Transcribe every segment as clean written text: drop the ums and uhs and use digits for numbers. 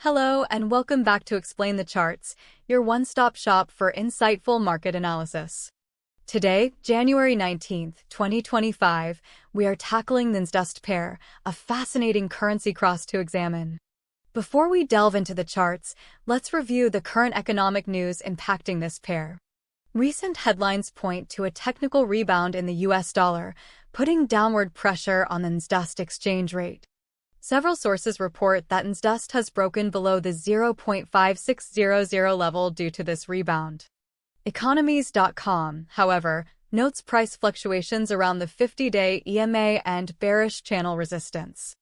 Hello and welcome back to Explain the Charts, your one-stop shop for insightful market analysis. Today, January 19th, 2025, we are tackling the NZDUSD pair, a fascinating currency cross to examine. Before we delve into the charts, let's review the current economic news impacting this pair. Recent headlines point to a technical rebound in the US dollar, putting downward pressure on the NZDUSD exchange rate. Several sources report that NZDUSD has broken below the 0.5600 level due to this rebound. Economies.com, however, notes price fluctuations around the 50-day EMA and bearish channel resistance.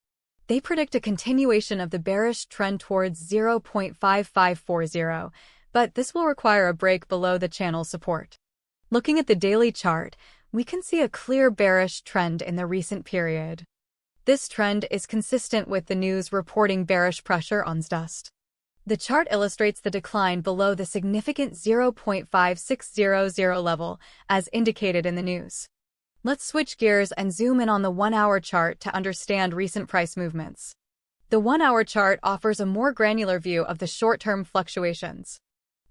They predict a continuation of the bearish trend towards 0.5540, but this will require a break below the channel support. Looking at the daily chart, we can see a clear bearish trend in the recent period. This trend is consistent with the news reporting bearish pressure on NZDUSD. The chart illustrates the decline below the significant 0.5600 level, as indicated in the news. Let's switch gears and zoom in on the 1-hour chart to understand recent price movements. The 1-hour chart offers a more granular view of the short-term fluctuations.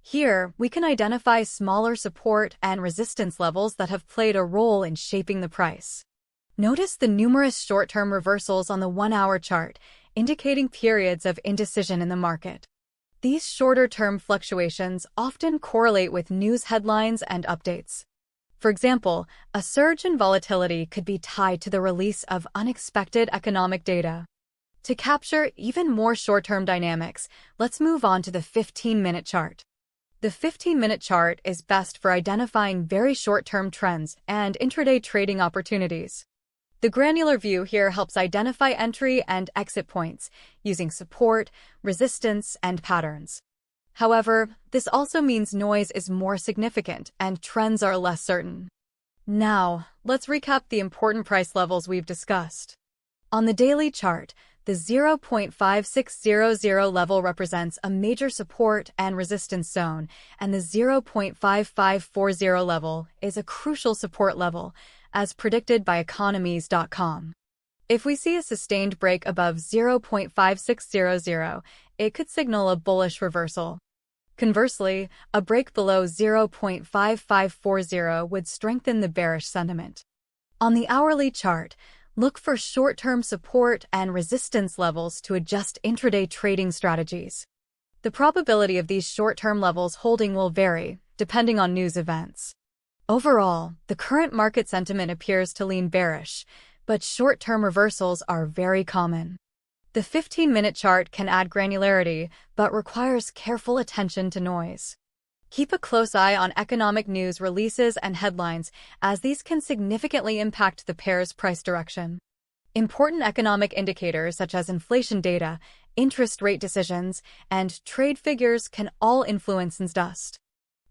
Here, we can identify smaller support and resistance levels that have played a role in shaping the price. Notice the numerous short-term reversals on the 1-hour chart, indicating periods of indecision in the market. These shorter-term fluctuations often correlate with news headlines and updates. For example, a surge in volatility could be tied to the release of unexpected economic data. To capture even more short-term dynamics, let's move on to the 15-minute chart. The 15-minute chart is best for identifying very short-term trends and intraday trading opportunities. The granular view here helps identify entry and exit points using support, resistance, and patterns. However, this also means noise is more significant and trends are less certain. Now, let's recap the important price levels we've discussed. On the daily chart, the 0.5600 level represents a major support and resistance zone, and the 0.5540 level is a crucial support level, as predicted by Economies.com. If we see a sustained break above 0.5600, it could signal a bullish reversal. Conversely, a break below 0.5540 would strengthen the bearish sentiment. On the hourly chart, look for short-term support and resistance levels to adjust intraday trading strategies. The probability of these short-term levels holding will vary, depending on news events. Overall, the current market sentiment appears to lean bearish, but short-term reversals are very common. The 15-minute chart can add granularity, but requires careful attention to noise. Keep a close eye on economic news releases and headlines, as these can significantly impact the pair's price direction. Important economic indicators such as inflation data, interest rate decisions, and trade figures can all influence NZDUSD.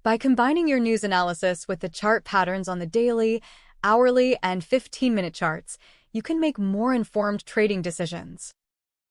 By combining your news analysis with the chart patterns on the daily, hourly, and 15-minute charts, you can make more informed trading decisions.